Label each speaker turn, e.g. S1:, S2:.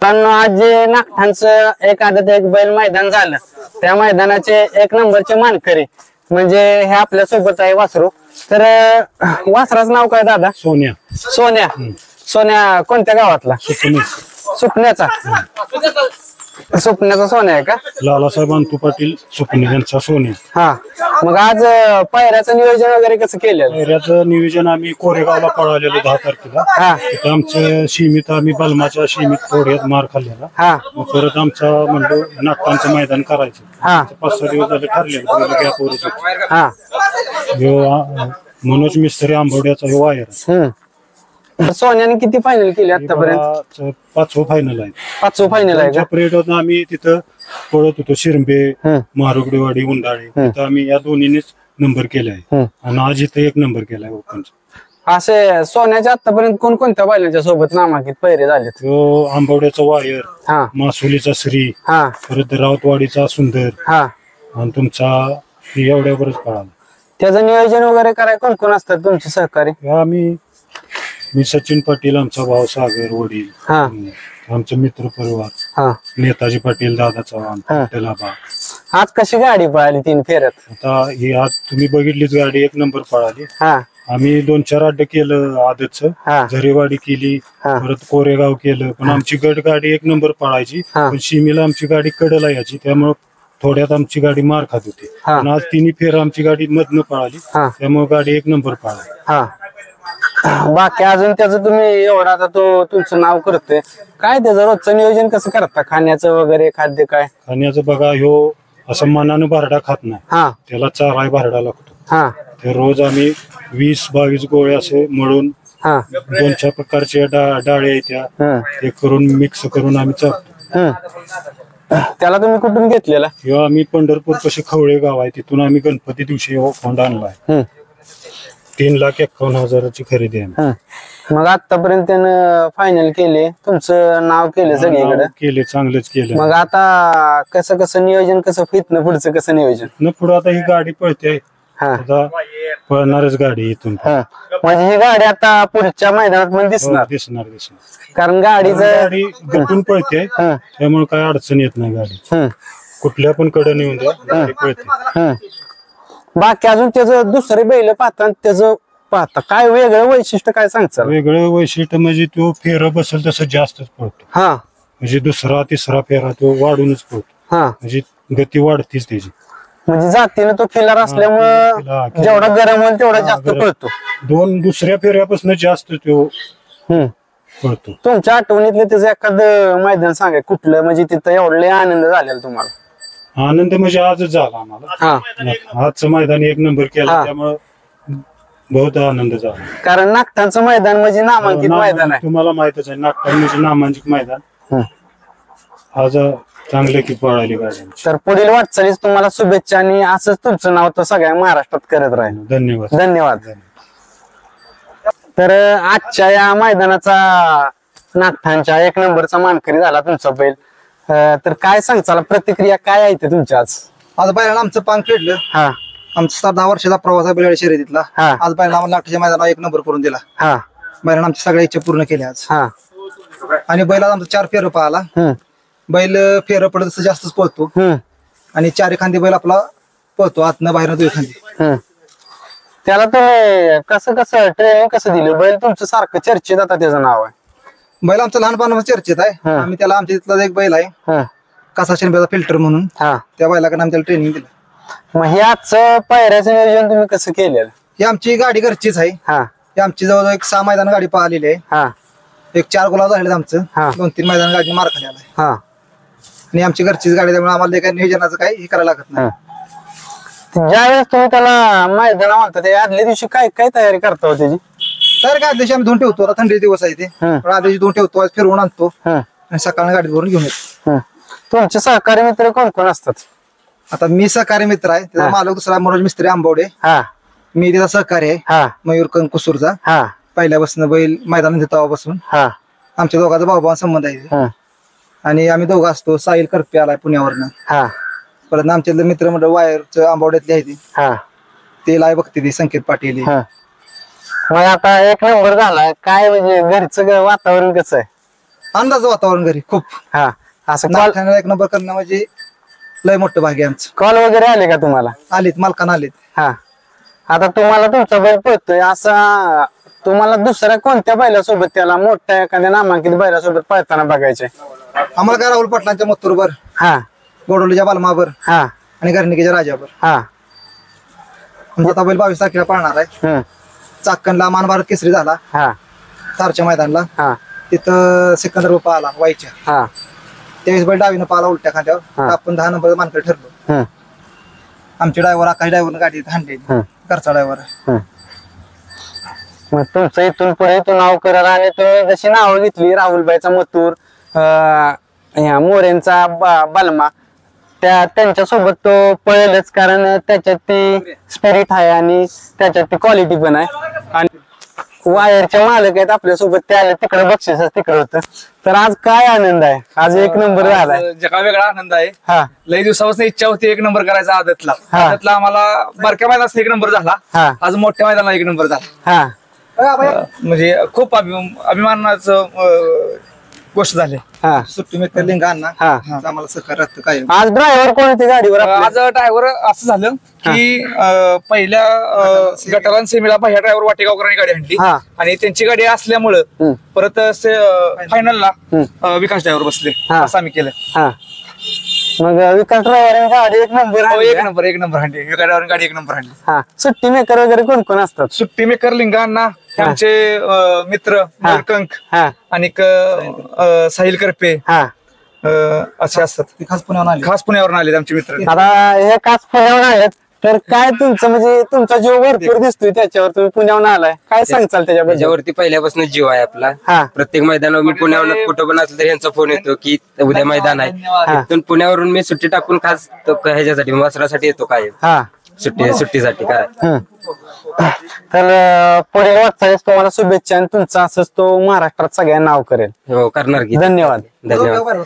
S1: मित्रांनो, आज जे नागठाणचं एक आदत एक बैल मैदान झालं, त्या मैदानाचे एक नंबरचे मानकरी म्हणजे हे आपल्या सोबत आहे वासरू. तर वासराचं नाव काय दादा?
S2: सोन्या.
S1: सोन्या. सोन्या कोणत्या गावातला? सुपण्याचा. सुपण्याचा सोन्या आहे का?
S2: लालासाहेब अंतू पाटील सुपणे यांचा सोन्या.
S1: हा, मग आज पायऱ्याचं नियोजन वगैरे कसं केलं?
S2: पायऱ्याचं नियोजन आम्ही कोरेगावला पळालेलो 10 तारखेला.
S1: हा
S2: तिथं आमचं सीमित आम्ही बलमाच्या सीमित थोड्यात मार खाल्लेला.
S1: हा
S2: मग परत आमचा म्हणलो नागटांचं मैदान करायचं.
S1: हा
S2: 5-6 दिवस झाले ठरलेलं गॅपवरच.
S1: हा.
S2: मनोज मिस्त्री आंबवड्याचा हे वायर.
S1: सोन्याने किती फायनल केली आतापर्यंत?
S2: 5वं फायनल आहे.
S1: 5वं फायनल आहे का?
S2: परेड आम्ही तिथं पळत होतो. शिरंबे, महारुगडेवाडी, उंडाळे तिथं आम्ही या दोन्हीनेच नंबर केलाय. आणि आज इथं 1 नंबर केलाय ओपनचा.
S1: असे सोन्याच्या आतापर्यंत कोणकोणत्या बैलांच्या सोबत नामांकित पैरे झालेत?
S2: आंबवड्याचा वायर,
S1: हा
S2: मासुलीचा श्री,
S1: हा
S2: परत राऊतवाडीचा सुंदर
S1: हा
S2: आणि तुमचा एवढ्यावरच पळाला.
S1: त्याचं नियोजन वगैरे करायला कोण कोण असतात तुमचे सहकारी?
S2: मी सचिन पाटील, आमचा भाऊ सागर, वडील,
S1: हा
S2: आमचा मित्र परिवार,
S1: हा
S2: नेताजी पाटील, दादा चव्हाण, पटेलाबा.
S1: आज कशी गाडी पळाली 3 फेऱ्यात?
S2: आता ही आज तुम्ही बघितलीच गाडी 1 नंबर पळाली.
S1: हा
S2: आम्ही 2-4 अड्डे केलं आदतचं.
S1: हा
S2: झरेवाडी केली, परत कोरेगाव केलं. पण आमची गट गाडी 1 नंबर पळायची. पण शिमीला आमची गाडी कडला यायची, त्यामुळे थोड्यात आमची गाडी मार खात होती. पण आज 3 फेर आमची गाडी मधनं पळाली, त्यामुळे गाडी 1 नंबर पळाली.
S1: हा. बाकी अजून त्याचं तुम्ही एवढा आता तुमचं नाव करतोय, काय त्याचं रोजचं नियोजन कसं करता? खाण्याचं वगैरे खाद्य काय?
S2: खाण्याचं बघा, ह्यो असं मनानं भारडा खात नाही.
S1: हा
S2: त्याला चाराय भारडा लागतो.
S1: हा
S2: ते रोज आम्ही 20-22 गोळे असे मळून
S1: हा
S2: 2-4 प्रकारच्या डाळ्या येत्या ते करून मिक्स करून आम्ही चालतो.
S1: त्याला तुम्ही कुठून घेतलेला?
S2: ह्यो आम्ही पंढरपूर पाशी खवळे गाव आहे, तिथून आम्ही गणपती दिवशी फोंड आणलाय. 3,51,000ची खरेदी आहे.
S1: मग आतापर्यंत त्यानं फायनल केले, तुमचं नाव केलं सगळीकडे
S2: केले, चांगलेच केले.
S1: मग आता कसं नियोजन, कसं फितनं पुढचं कसं नियोजन?
S2: न पुढे आता ही गाडी पळते,
S1: हा
S2: आता पळणारच गाडी इथून.
S1: म्हणजे ही गाडी आता पुढच्या मैदानात पण दिसणार?
S2: दिसणार.
S1: कारण गाडीचं
S2: गाडी गटून पळते, त्यामुळे काय अडचण येत नाही. गाडी कुठल्या पण कडे नेऊन द्या, गाडी पळते.
S1: बाकी अजून त्याचं दुसरे बैल पाहता काय वेगळं वैशिष्ट्य काय सांगचाल?
S2: वेगळं वैशिष्ट्य म्हणजे तो फेरा बसेल तसं जास्तच पळतो.
S1: हा
S2: म्हणजे 2रा-3रा फेरा तो वाढूनच पळतो.
S1: हा
S2: म्हणजे गती वाढतीच त्याची.
S1: म्हणजे जातीनं तो खिलार असल्यामुळे जेवढा गरम होईल तेवढा जास्त पळतो.
S2: 2-दुसऱ्या फेऱ्यापासून जास्त तो पळतो.
S1: तुमच्या आठवणीतलं त्याचं एखादं मैदान सांगा कुठलं, म्हणजे तिथं एवढे आनंद झालेला तुम्हाला?
S2: आनंद म्हणजे आजच झाला आम्हाला. आजचं मैदान 1 नंबर केला, त्यामुळे बहुत आनंद झाला.
S1: कारण नागठाणचं मैदान म्हणजे नामांकित मैदान आहे,
S2: तुम्हाला माहितच आहे. नागठाण म्हणजे नामांकित मैदान. आज चांगलं की पळाली गाडी.
S1: तर पुढील वाटचालीस तुम्हाला शुभेच्छा, आणि असंच तुमचं नाव तर सगळ्या महाराष्ट्रात करत राहील.
S2: धन्यवाद.
S1: धन्यवाद. तर आजच्या या मैदानाचा नागठाणच्या 1 नंबरचा मानकरी झाला तुमचा बैल. तर काय सांगचाल, प्रतिक्रिया काय आहे ते तुमच्या?
S3: आज बैलांना आमचं पांग फेडलं.
S1: हा
S3: आमचा 10 वर्षाचा प्रवास आहे बैलगाडी शर्यतीतला. आज बैलांना आम्हाला नागठाच्या मैदानात 1 नंबर करून दिला. बैलांना आमच्या सगळ्या इच्छा पूर्ण केल्या आज. आणि बैलाला आमचा 4 फेर पाहिला. बैल फेर पडत तसं जास्तच पळतो, आणि 4 खांदी बैल आपला पळतो, आतनं बाहेर 2 खांदी.
S1: त्याला तुम्ही कसं ट्रेनिंग कसं दिलं? बैल तुमचं सारखं चर्चेत आता त्याचं नाव आहे.
S3: बैल आमचं लहानपणापासून चर्चेत आहे. आम्ही त्याला आमच्या तिथला एक बैल आहे कासा शेंब्याचा फिल्टर म्हणून, त्या बैलाकडे आम्ही त्याला ट्रेनिंग दिलं.
S1: मग हे आजचं पायऱ्याचं नियोजन तुम्ही कसं केलेलं?
S3: ही आमची गाडी घरचीच आहे. ही आमची जवळजवळ 6 मैदान गाडी पाहिलेली आहे. एक 4 गुलाब झाले आमचं. 2-3 मैदान गाडी मार खाली आलाय. आणि आमची घरचीच गाडी, त्यामुळे आम्हाला काही नियोजनाचं काही हे करायला लागत नाही.
S1: ज्यावेळेस तुम्ही त्याला मैदाना म्हणता, त्या आदल्या दिवशी काय काय तयारी करता त्याची?
S3: तर काय दिवशी आम्ही धुवून ठेवतो. आता थंडी दिवस आहे ते, आदल्या दिवशी धुवून ठेवतो, आज फिरवून आणतो आणि सकाळी गाडीत भरून घेऊन येतो.
S1: तुमचे सहकारी मित्र कोण कोण असतात?
S3: आता मी सहकारी मित्र आहे, त्याचा मालक दुसरा मनोज मिस्त्री आंबवडे. मी त्याचा सहकारी आहे मयूर कुसूरचा. पहिल्यापासून बैल मैदानात तेव्हापासून आमच्या दोघांचा भाऊ संबंध आहे. आणि आम्ही दोघं असतो. साहिल करपे आलाय पुण्यावरनं. परत आमच्या मित्र मंडळ वायरचं आंबवड्यातली आहे ते लाय बघते ती संकेत पाटील.
S1: मग आता 1 नंबर झाला, काय म्हणजे घरचं वातावरण कसं आहे?
S3: अंदाज वातावरण घरी खूप
S1: हा असं
S3: नागठाण्याला एक नंबर करणं म्हणजे लय मोठं भाग्य आमचं.
S1: कॉल वगैरे आले का तुम्हाला?
S3: आलीत मालकान आलीत.
S1: हा आता तुम्हाला तुमचा बैल पळतोय असा तुम्हाला दुसऱ्या कोणत्या बैलासोबत त्याला मोठ्या एखाद्या नामांकित बैलासोबत पळताना बघायचे?
S3: आम्हाला काय राहुल पाटलांच्या मथुरवर,
S1: हा
S3: गोडवलीच्या बालमावर
S1: हा
S3: आणि गर्णिकेच्या राजावर.
S1: हा
S3: आता बैल 22 तारखेला पाळणार आहे. चाकणला मान भारत केसरी झाला
S1: हा
S3: तारच्या मैदानला.
S1: हा
S3: तिथं सिकंदर बाप्पा आला वाईच्या.
S1: हा
S3: त्यावेळेस बैल डावीनं पाला उलट्या खांद्यावर. आपण 10 नंबर मानकर ठरलो. आमचे ड्रायव्हर आकाश ड्रायव्हर गाडी हाणली, घरचा ड्रायव्हर.
S1: मग तुमचं इथून पुढे इथून नाव करा. आणि तुम्ही जशी नावं घेतली राहुलबाईचा मथुर, ह्या मोरेंचा बलमा, त्यांच्यासोबत तो पळेलच, कारण त्याच्यात ती स्पिरिट आहे आणि त्याच्यात ती क्वालिटी पण आहे. आणि वायरचे मालक आहेत आपल्यासोबत, ते आले तिकडे बक्षीस तिकडे होतं. तर आज काय आनंद आहे, आज एक नंबर झालाय.
S4: जगा वेगळा आनंद आहे.
S1: हा
S4: लई दिवसापासून इच्छा होती एक नंबर करायचा आदतला.
S1: हा.
S4: आदतला आम्हाला बारक्या मैदानात एक नंबर झाला.
S1: हा.
S4: आज मोठ्या मैदानात एक नंबर झाला.
S1: हा
S4: म्हणजे खूप अभिमानाचं गोष्ट झाली.
S1: हा
S3: सुट्टी मेकर लिंगा अण्णा
S1: हा
S3: आम्हाला सहकार्य राहतं काय.
S1: आज ड्रायव्हर कोण होते गाडीवर आपल्या?
S4: आज ड्रायव्हर असं झालं की पहिल्या गटाला सेमीला पहिल्या ड्रायव्हर वाटेगावकरांनी गाडी आणली
S1: हा.
S4: आणि त्यांची गाडी असल्यामुळं परत फायनलला विकास ड्रायव्हर बसले.
S1: हा.
S4: असं आम्ही केलं.
S1: हा मग विकास ड्रायव्हर गाडी एक नंबर
S4: हो,
S1: आणली
S4: एक
S1: का?
S4: नंबर हांडी विकास ड्रायव्हर गाडी एक नंबर हांडली.
S1: हा सुट्टी मेकर वगैरे कोण कोण असतात?
S4: सुट्टी मेकर लिंगांना हे आमचे मित्र कंक
S1: हा
S4: आणि साहिल करपे
S1: हा
S4: असे असतात.
S3: ती खास पुण्याहून आली.
S4: खास पुण्यावरून आले आमचे मित्र.
S1: आता हे काच पुण्याहून आलेत, तर काय तुमचं म्हणजे तुमचा जीव भरपूर दिसतोय त्याच्यावर, तुम्ही पुण्याहून आलाय, काय सांगचाल त्याच्याबद्दल?
S5: त्याच्यावरती पहिल्यापासून जीव आहे आपला.
S1: हा
S5: प्रत्येक मैदानावर मी पुण्यावर कुठं पण असलं तरी यांचा फोन येतो की उद्या मैदान आहे. तिथून पुण्यावरून मी सुट्टी टाकून खास ह्याच्यासाठी वासरासाठी येतो काय
S1: हा
S5: सुट्टीसाठी काय.
S1: तर पुढे वाटचालीस तुम्हाला शुभेच्छा, आणि तुमचं असंच तो महाराष्ट्रात सगळ्यांना नाव करेल.
S5: हो करणार की.
S1: धन्यवाद.
S5: धन्यवाद.